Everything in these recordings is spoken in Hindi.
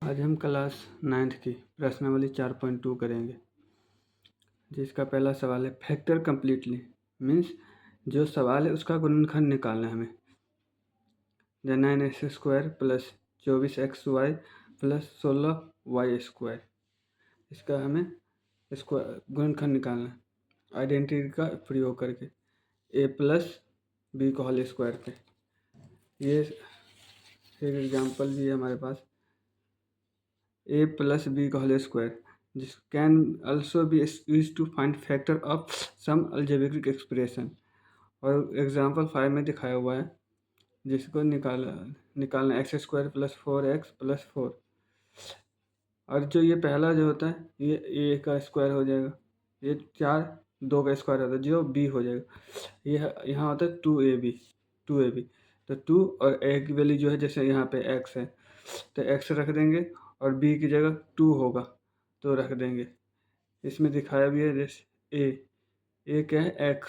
आज हम क्लास 9th की प्रश्नावली 4.2 करेंगे, जिसका पहला सवाल है फैक्टर कंप्लीटली। मीन्स जो सवाल है उसका गुणनखंड निकालना है हमें। 9x² plus 24xy plus 16y², इसका हमें गुणनखंड निकालना है आइडेंटिटी का प्रयोग करके a प्लस बी का होल स्क्वायर पे। ये एक एग्जाम्पल भी है हमारे पास, a प्लस बी का होल स्क्वायर, जिस can also be use to find factor of some algebraic expression. और एग्जाम्पल 5 में दिखाया हुआ है, जिसको निकालना x² प्लस 4x प्लस 4। और जो ये पहला जो होता है ये a का स्क्वायर हो जाएगा, ये 2 का स्क्वायर होता है जो b हो जाएगा। ये यहाँ होता है 2ab। तो 2 और a की वैल्यू जो है, जैसे यहाँ पे x है तो x रख देंगे और b की जगह 2 होगा तो रख देंगे। इसमें दिखाया भी है, जैसे a क्या है x,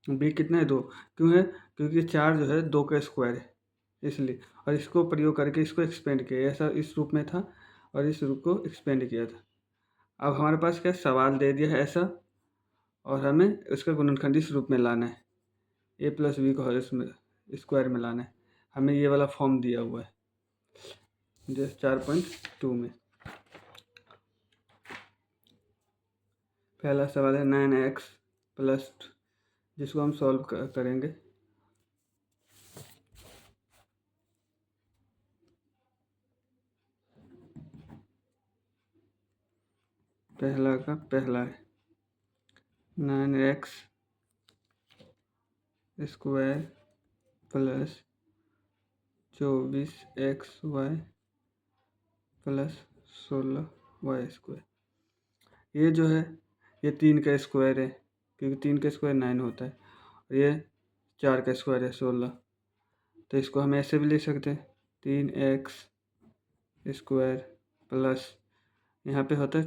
b कितना है 2। क्यों है? क्योंकि 4 जो है 2 का स्क्वायर है इसलिए। और इसको प्रयोग करके इसको एक्सपेंड किया, ऐसा इस रूप में था और इस रूप को एक्सपेंड किया था। अब हमारे पास क्या सवाल दे दिया है ऐसा, और हमें उसका गुणनखंड इस रूप में लाना है, a प्लस बी को इसमें स्क्वायर में लाना है। हमें ये वाला फॉर्म दिया हुआ है जैसे 4.2 में। पहला सवाल है 9x प्लस, जिसको हम सॉल्व करेंगे। पहला का पहला है 9x square plus 24xy plus 16y²। ये जो है ये 3 का स्क्वायर है, क्योंकि 3 का स्क्वायर 9 होता है, और ये 4 का स्क्वायर है 16। तो इसको हम ऐसे भी लिख सकते हैं 3x स्क्वायर प्लस, यहाँ पे होता है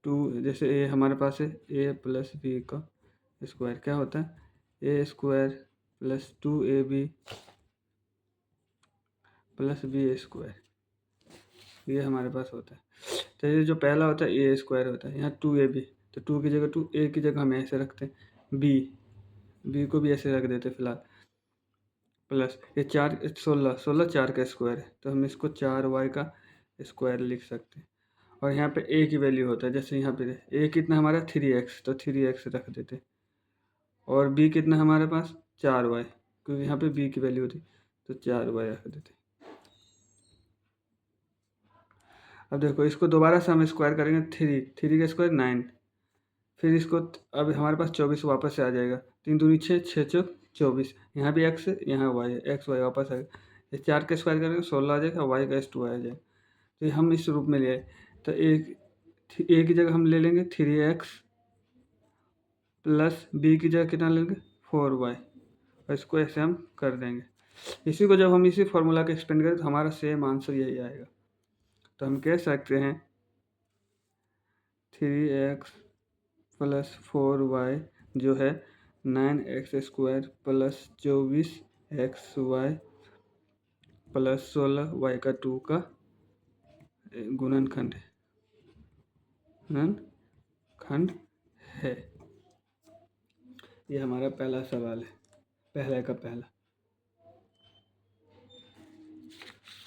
2, जैसे ए हमारे पास है a प्लस बी का स्क्वायर, क्या होता है a square plus 2ab plus b², ये हमारे पास होता है। तो ये जो पहला होता है a स्क्वायर होता है, यहाँ 2ab, तो 2 की जगह 2, a की जगह हम ऐसे रखते हैं, b को भी ऐसे रख देते फिलहाल, प्लस ये 16 4 का स्क्वायर है, तो हम इसको 4y का स्क्वायर लिख सकते हैं। और यहाँ पे a की वैल्यू होता है, जैसे यहाँ पे a कितना हमारा 3x, तो 3x रख देते, और b कितना हमारे पास 4y, क्योंकि यहाँ पे b की वैल्यू होती तो 4y रख देते। अब देखो इसको दोबारा से हम स्क्वायर करेंगे, 3 का स्क्वायर 9, फिर इसको अब हमारे पास 24 वापस से आ जाएगा, 3 दूनी 6, 6 चौक 24, यहाँ भी x है यहाँ y है, x y वापस आएगा, ये 4 का स्क्वायर करेंगे 16 आ जाएगा, y का s2 आ जाएगा। तो ये हम इस रूप में ले आए, तो a की जगह हम ले लेंगे 3x प्लस b की जगह कितना लेंगे 4y, और इसको ऐसे हम कर देंगे। इसी को जब हम इसी फॉर्मूला का एक्सपेंड करें तो हमारा सेम आंसर यही आएगा। तो हम कह सकते हैं 3x प्लस 4y जो है 9x² plus 24xy plus 16y का 2 का गुणनखंड है। ये हमारा पहला सवाल है, पहले का पहला।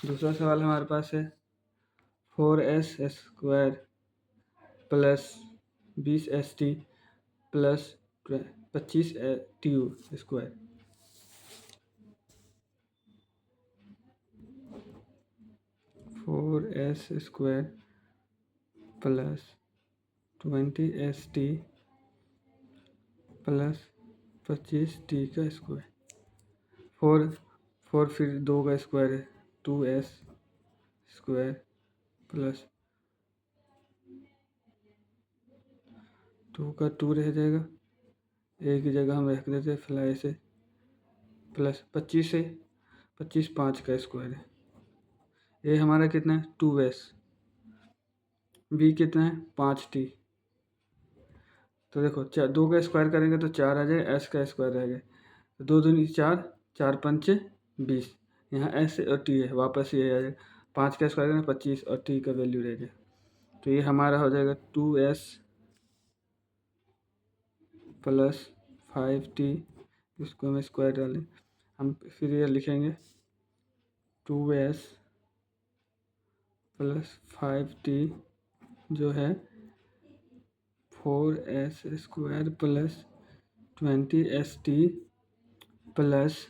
दूसरा सवाल हमारे पास है 4s² plus 20st plus 25tu²। 4s² plus 20st plus 25t का स्क्वायर, 4 फिर 2 का स्क्वायर है 2s² प्लस 2 का 2 रह जाएगा, a की जगह हम रख देते फिलहाल से, प्लस 25 से 25 5 का स्क्वायर है, a हमारा कितना है 2s, b कितना है 5t। तो देखो 2 का स्क्वायर करेंगे तो 4 आ जाएगा, s का स्क्वायर रहेगा, तो 2 दूनी 4, 4 पंचे 20, यहाँ s और t है वापस ये आ जाएगा, 5 का स्क्वायर करेंगे 25 और टी का वैल्यू रह गया। तो ये हमारा हो जाएगा 2s प्लस 5t, इसको हम स्क्वायर डालें, हम फिर ये लिखेंगे 2s प्लस 5t जो है 4s square plus 20st plus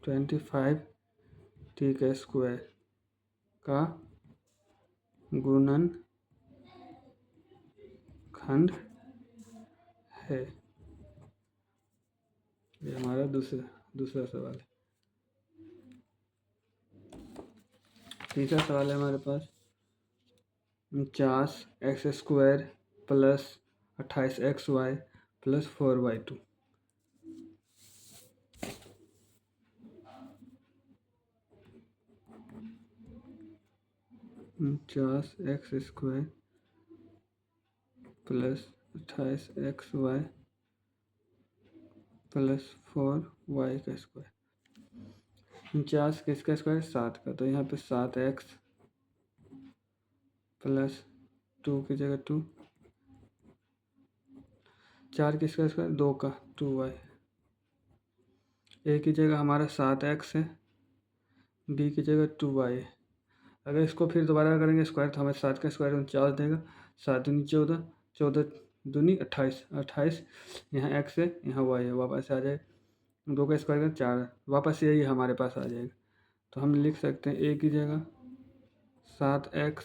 25t का स्क्वायर का गुणनखंड है। ये हमारा दूसरा सवाल है। तीसरा सवाल है हमारे पास 49x square plus 28xy plus 4y2। 49x square plus 28xy plus 4y का स्क्वायर। 49 किसका स्क्वायर 7 का, तो यहाँ पे 7x प्लस 2 की जगह 2, 4 किसका स्क्वायर 2 का 2y, ए की जगह हमारा 7x है, बी की जगह 2y है। अगर इसको फिर दोबारा करेंगे स्क्वायर तो हमें 7 का स्क्वायर 49 देगा, 7 दूनी 14, 14 दूनी 28, 28 यहाँ x है यहाँ y है, वापस आ जाए 2 का स्क्वायर करें 4, वापस यही हमारे पास आ जाएगा। तो हम लिख सकते हैं ए की जगह 7x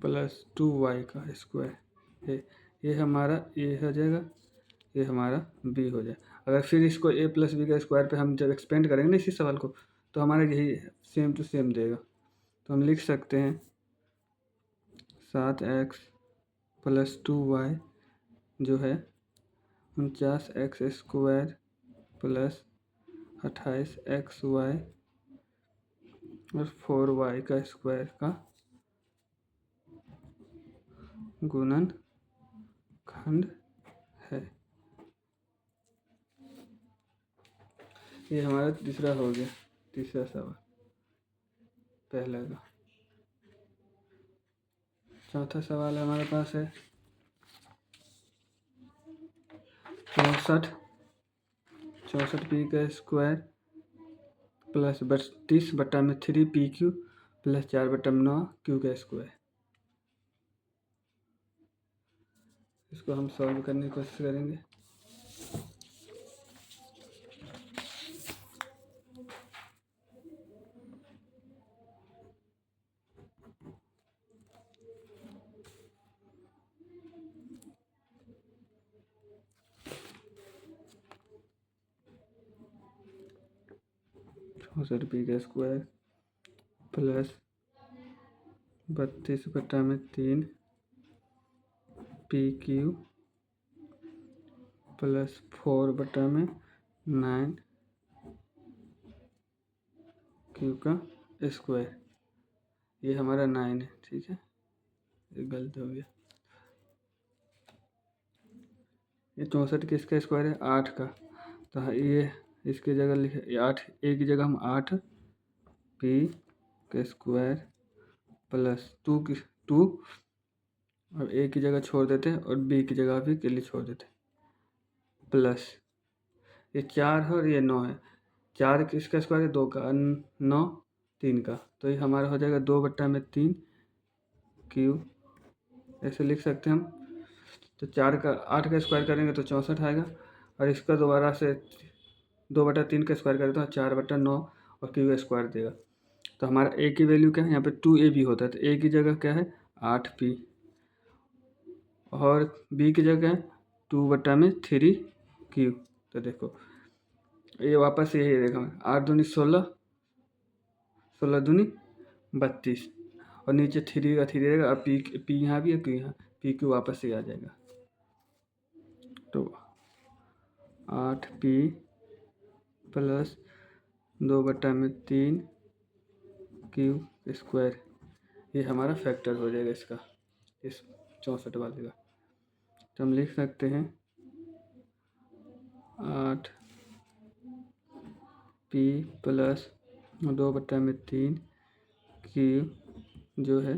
प्लस 2y का स्क्वायर है, ये हमारा ए हो जाएगा, ये हमारा बी हो जाए। अगर फिर इसको ए प्लस बी का स्क्वायर पे हम जब एक्सपेंड करेंगे ना इसी सवाल को, तो हमारा यही सेम टू सेम देगा। तो हम लिख सकते हैं 7x प्लस 2y जो है 49x स्क्वायर प्लस 28xy और 4y का स्क्वायर का गुणनखंड है। ये हमारा तीसरा हो गया, तीसरा सवाल पहला का। चौथा सवाल हमारे पास है 64p का square plus 32/3pq plus 4/9q का स्क्वायर। इसको हम सॉल्व करने की कोशिश करेंगे। चौंसठ पी का square plus 32/3 PQ plus 4/9 Q का स्क्वायर। ये हमारा 9 है, ठीक है, ये गलत हो गया। ये 64 किसका स्क्वायर है 8 का, तो ये इसकी जगह लिखे 8, ए की जगह हम 8p का स्क्वायर प्लस 2 और ए की जगह छोड़ देते हैं और बी की जगह भी के लिए छोड़ देते हैं, प्लस ये 4 है और ये 9 है। 4 किसका स्क्वायर है 2 का, 9 3 का, तो ये हमारा हो जाएगा 2/3 Q, ऐसे लिख सकते हैं हम। तो 8 का स्क्वायर करेंगे तो 64 आएगा, और इसका दोबारा से 2/3 का स्क्वायर करें तो 4/9 और Q का स्क्वायर देगा। तो हमारा ए की वैल्यू क्या है, यहाँ पे 2a भी होता है, तो ए की जगह क्या है 8p और बी की जगह है 2/3Q। तो देखो ये वापस यही देखा, 8 दूनी 16, 16 दूनी 32 और नीचे 3 का 3 रहेगा, अब पी यहाँ भी है, क्यू यहाँ, PQ वापस ही आ जाएगा। तो 8p प्लस 2/3 Q स्क्वायर, ये हमारा फैक्टर हो जाएगा इसका, इस 64 वाले का। तो हम लिख सकते हैं 8p प्लस 2/3 क्यू जो है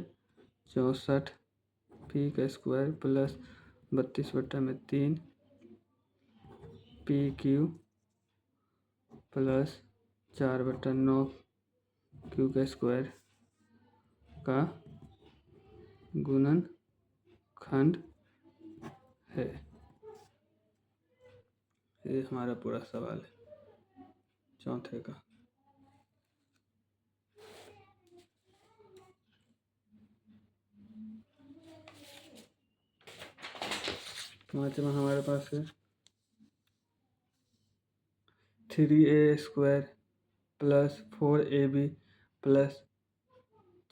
64 पी का square plus 32/3 P Q plus 4/9 Q का स्क्वायर का गुणनखंड है। ये हमारा पूरा सवाल है चौथे का। पाँचवा हमारे पास है 3a² plus 4ab plus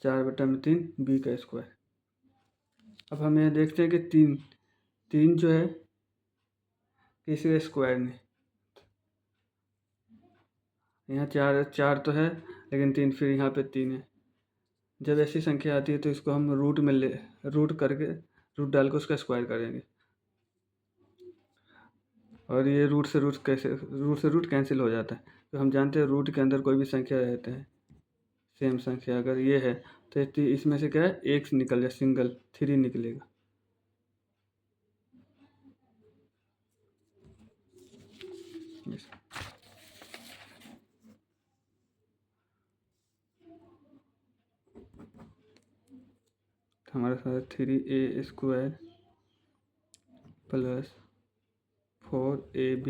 4/3 B का स्क्वायर। अब हम यहाँ देखते हैं कि तीन जो है किसी का स्क्वायर नहीं, यहाँ चार तो है लेकिन 3 फिर यहाँ पे 3 है। जब ऐसी संख्या आती है तो इसको हम रूट डाल के उसका स्क्वायर करेंगे और ये रूट से रूट कैंसिल हो जाता है। तो हम जानते हैं रूट के अंदर कोई भी संख्या रहते हैं सेम संख्या अगर ये है तो इसमें से क्या है एक निकल जाए, सिंगल 3 निकलेगा। हमारे पास 3a² plus 4ab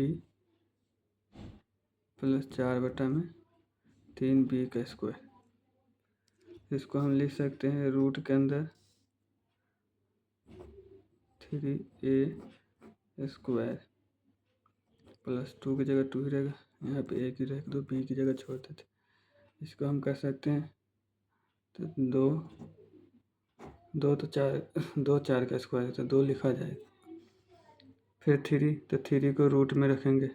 plus 4/3 B का स्क्वायर। इसको हम लिख सकते हैं रूट के अंदर 3a² प्लस 2 की जगह 2 ही रहेगा, यहाँ पे एक ही रहेगा, 2 बी की जगह छोड़ देते। इसको हम कर सकते हैं तो 2 4 का स्क्वायर तो 2 लिखा जाएगा। फिर 3 तो 3 को रूट में रखेंगे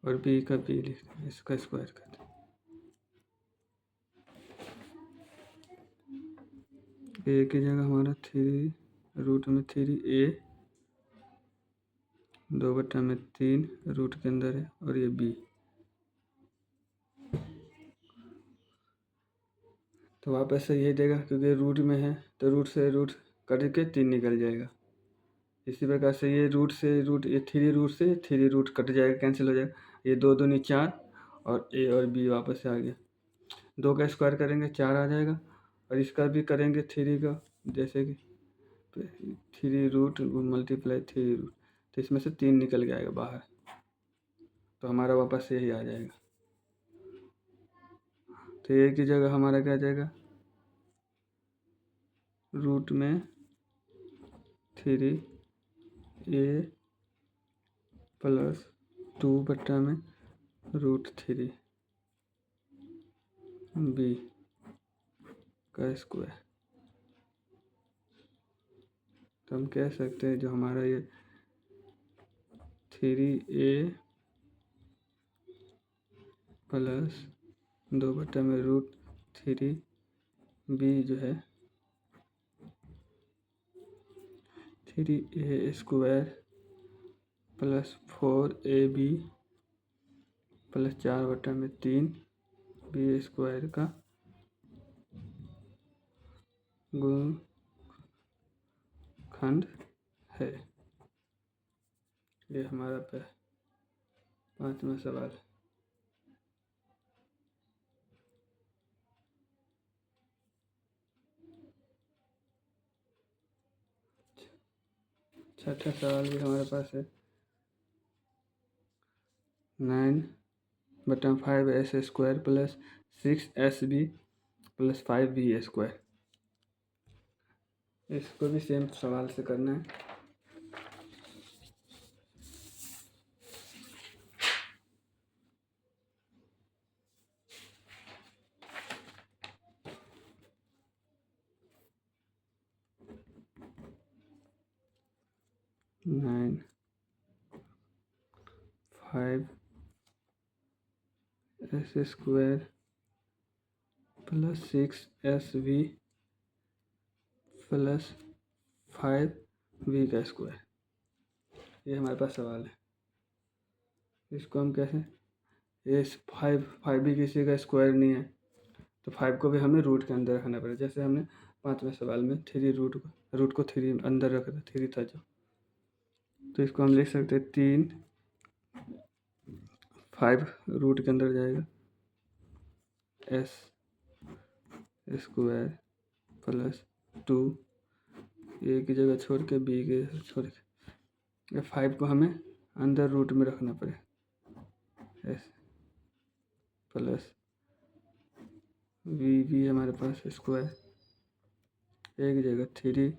और बी का बी लिख इसका स्क्वायर करते हैं। ए की जगह हमारा 3 रूट में 3a 2/3 रूट के अंदर है और ये बी। तो वापस से यही देगा क्योंकि रूट में है तो रूट से रूट कट के 3 निकल जाएगा। इसी प्रकार से ये रूट से रूट ये 3 रूट से 3 रूट कट जाएगा, कैंसिल हो जाएगा। ये 2 दूनी 4 और ए और बी वापस से आ गया। 2 का स्क्वायर करेंगे 4 आ जाएगा और इसका भी करेंगे 3 का, जैसे कि 3 रूट मल्टीप्लाई 3 रूट, तो इसमें से 3 निकल के आएगा बाहर, तो हमारा वापस से यही आ जाएगा। तो ए की जगह हमारा क्या आ जाएगा रूट में 3a प्लस 2/√3 बी का स्क्वायर। तो हम कह सकते हैं जो हमारा ये 3a प्लस 2/√3 बी जो है 3a² plus 4ab plus 4/3 B square का गुणनखंड है। ये हमारा 5वां सवाल है। छठा सवाल भी हमारे पास है 9/5s² plus 6sb plus 5b²। इसको भी सेम सवाल से करना है। Nine 5s² plus 6sb plus 5b का स्क्वायर। ये हमारे पास सवाल है। इसको हम कैसे, ये 5b किसी का स्क्वायर नहीं है तो 5 को भी हमें रूट के अंदर रखना पड़ेगा। जैसे हमने 5वें सवाल में 3 रूट को 3 अंदर रखा था, 3 था जो, तो इसको हम लिख सकते हैं 3 5 रूट के अंदर जाएगा एस स्क्वायर प्लस 2 ए की जगह छोड़ के बी की जगह छोड़ के 5 को हमें अंदर रूट में रखना पड़ेगा एस प्लस वी हमारे पास स्क्वायर ए की जगह 3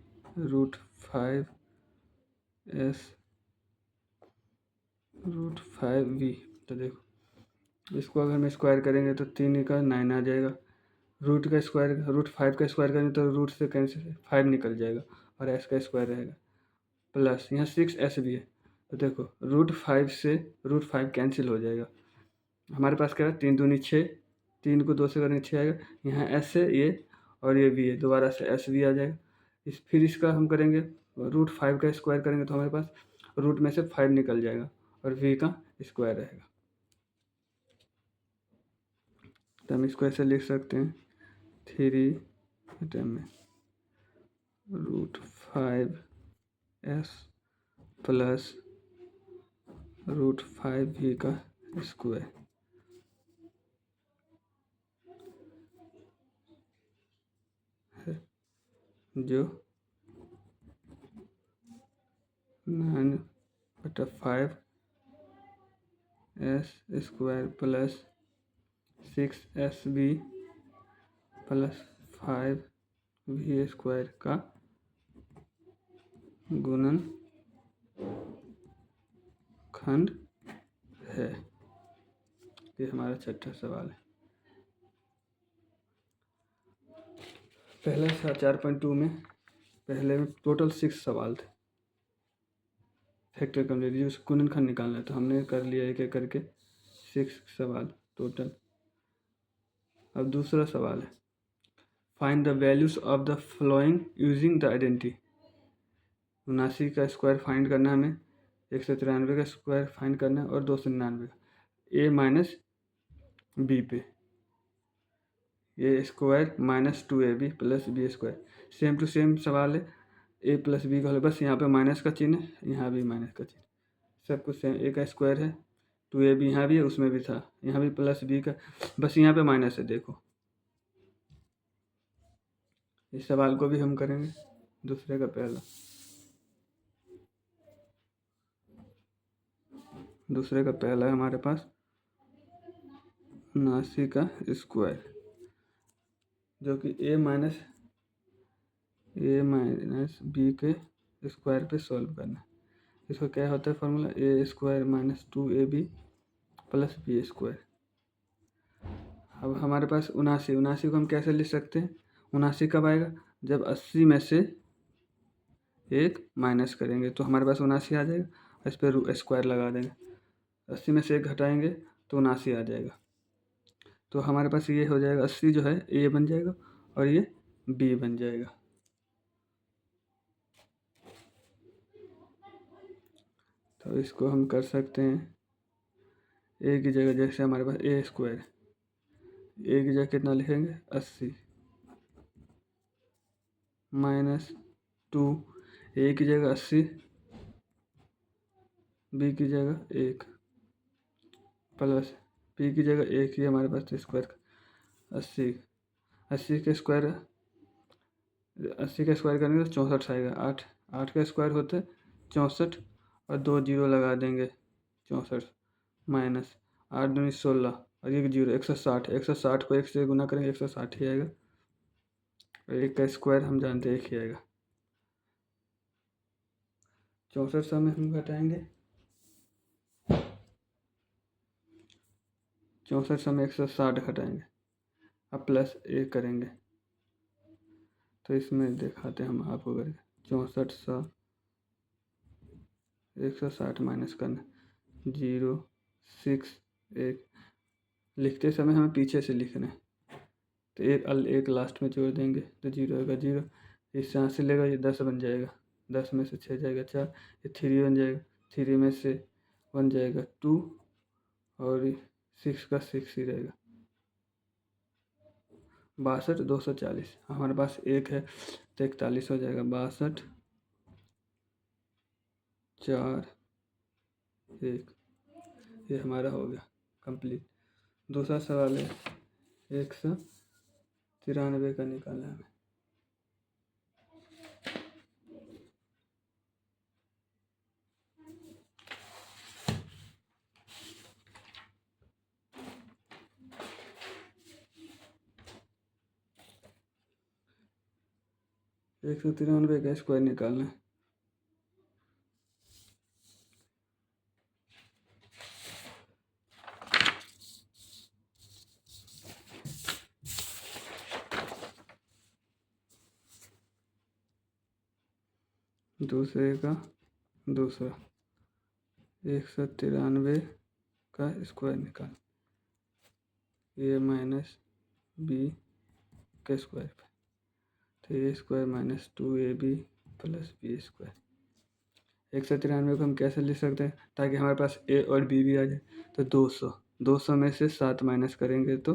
रूट 5 एस रूट 5 वी। तो देखो इसको अगर हम स्क्वायर करेंगे तो 3 का 9 आ जाएगा। रूट 5 का स्क्वायर करेंगे तो रूट से कैंसिल 5 निकल जाएगा और एस का स्क्वायर रहेगा प्लस यहाँ 6 एस भी है। तो देखो रूट 5 से रूट 5 कैंसिल हो जाएगा। हमारे पास क्या है 3 दूनी 6, 3 को 2 से करेंगे 6 आएगा। यहाँ एस है ये और ये भी है, दोबारा से एस भी आ जाएगा। फिर इसका हम करेंगे रूट 5 का स्क्वायर करेंगे तो हमारे पास रूट में से 5 निकल जाएगा और वी का स्क्वायर रहेगा। तो हम इसको ऐसे लिख सकते हैं 3 में root 5 S plus root 5 V का स्क्वायर है जो 9/5 S square plus 6 S B plus 5 V square का गुणन खंड है। ये हमारा छठा सवाल है। पहले 4.2 में पहले में टोटल 6 सवाल थे, फैक्टर कंप्लीट जो गुणनखंड निकालना है, तो हमने कर लिया एक एक करके 6 सवाल टोटल। अब दूसरा सवाल है find the values of the flowing using the identity. 79 का स्क्वायर फाइंड करना है हमें, 193 का स्क्वायर फाइंड करना है और 299 का। ए माइनस बी पे A square minus 2ab plus B square, same to same सवाल है। ए प्लस बी का बस यहाँ पे माइनस का चिन्ह है, यहाँ भी माइनस का चिन्ह, सब कुछ सेम। ए का स्क्वायर है, 2ab यहाँ भी है, उसमें भी था, यहाँ भी प्लस बी का, बस यहाँ पे माइनस है। देखो इस सवाल को भी हम करेंगे दूसरे का पहला है हमारे पास 79 का स्क्वायर जो कि ए माइनस बी के स्क्वायर पे सॉल्व करना है। इसका क्या होता है formula, A square minus 2ab plus B square. अब हमारे पास 79 को हम कैसे लिख सकते हैं, 79 कब आएगा जब 80 में से एक माइनस करेंगे तो हमारे पास 79 आ जाएगा। इस पर स्क्वायर लगा देंगे, 80 में से एक घटाएंगे तो 79 आ जाएगा। तो हमारे पास ये हो जाएगा 80 जो है ए बन जाएगा और ये बी बन जाएगा। तो इसको हम कर सकते हैं ए की जगह, जैसे हमारे पास ए स्क्वायर, ए की जगह कितना लिखेंगे 80 माइनस 2, ए की जगह 80 बी की जगह 1 प्लस बी की जगह 1 ही हमारे पास स्क्वायर 80 के स्क्वायर, 80 का स्क्वायर करेंगे तो 64 आएगा। 8 का स्क्वायर होता है 64 और 2 जीरो लगा देंगे 64 माइनस 8 दूनी 16 और एक जीरो 160, 160 को 1 से गुना करेंगे 160 ही आएगा और 1 का स्क्वायर हम जानते हैं 1 ही आएगा। 64 से हमें हम घटाएंगे 64 से हम 160 घटाएंगे, अब प्लस 1 करेंगे तो इसमें दिखाते हैं हम आपको करके 64 से 160 माइनस करना 0 6 1, लिखते समय हमें पीछे से लिखना है तो एक लास्ट में जोड़ देंगे तो 0 होगा 0, इससे यहाँ से लेगा ये 10 बन जाएगा, 10 में से 6 जाएगा 4, ये 3 बन जाएगा, 3 में से 1 जाएगा 2 और 6 का 6 ही रहेगा। 62 240, हमारे पास एक है तो 41 हो जाएगा। 62 4 1, ये हमारा हो गया कंप्लीट। दूसरा सवाल है 193 का निकालना है हमें। एक 193 का स्क्वायर निकालना है। दूसरे का दूसरा 193 का स्क्वायर निकाल, ए माइनस बी के स्क्वायर पे, तो A square minus 2ab plus B square. 193 को हम कैसे लिख सकते हैं ताकि हमारे पास ए और बी भी आ जाए? तो 200 में से 7 माइनस करेंगे तो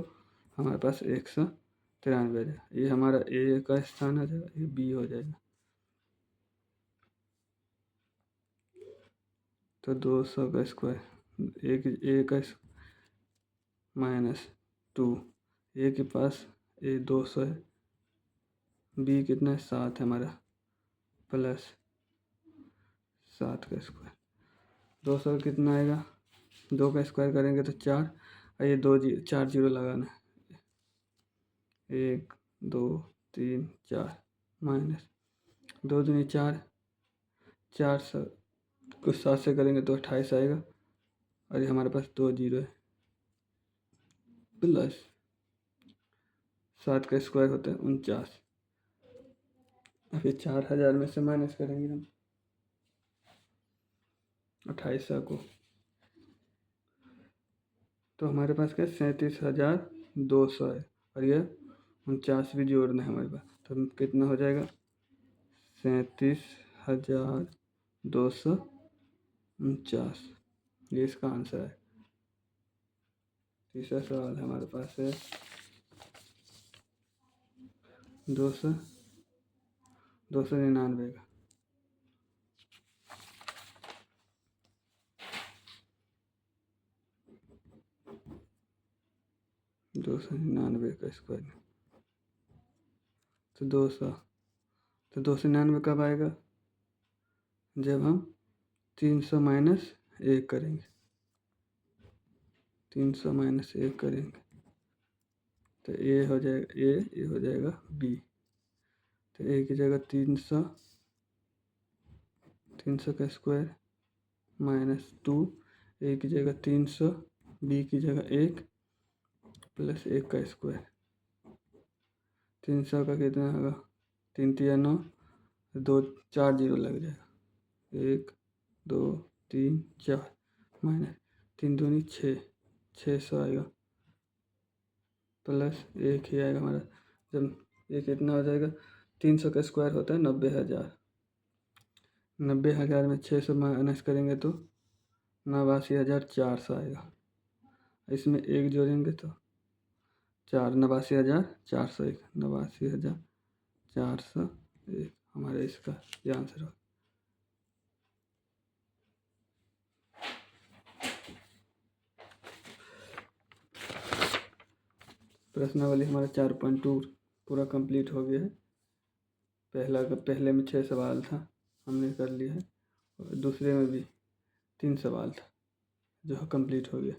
हमारे पास 193 आ जाएगा। ये हमारा ए का स्थान हो जाएगा, ये बी हो जाएगा। तो 200 का स्क्वायर ए का माइनस 2, ए के पास ए 200 है, बी कितना है 7 है हमारा, प्लस 7 का स्क्वायर। 200 कितना आएगा, 2 का स्क्वायर करेंगे तो 4, और ये 4 जीरो लगाना है, 1 2 3 4 माइनस 2 दूनी 4, 4 को 7 से करेंगे तो 28 आएगा, और ये हमारे पास 2 जीरो है, प्लस 7 का स्क्वायर होता है 49। फिर 4000 में से माइनस करेंगे हम 28 को, तो हमारे पास क्या 37,200 है, और ये 49 भी जोड़ना है हमारे पास, तो कितना हो जाएगा 37,249, ये इसका आंसर है। तीसरा सवाल हमारे पास है 299 का। 299 का स्क्वायर, तो 299 कब आएगा, जब हम 300 माइनस 1 करेंगे, 300 माइनस 1 करेंगे तो ए हो जाएगा ये हो जाएगा बी, तो ए की जगह 300 का स्क्वायर माइनस 2, ए की जगह 300, बी की जगह 1 प्लस 1 का स्क्वायर। 300 का कितना होगा, 3 3 9, 2 4 जीरो लग जाएगा, 1 2 3 4 माइनस 3 दूनी 6, 600 आएगा, प्लस 1 ही आएगा हमारा। जब ये कितना हो जाएगा, 300 का स्क्वायर होता है 90,000, 90,000 में 600 माइनस करेंगे तो 89,400 आएगा, इसमें 1 जोड़ेंगे तो 89,401, 89,401 हमारा इसका ये आंसर हो। प्रश्नावली हमारा 4.2 पूरा कंप्लीट हो गया है। पहले में 6 सवाल था, हमने कर लिया है, और दूसरे में भी 3 सवाल था जो कंप्लीट हो गया।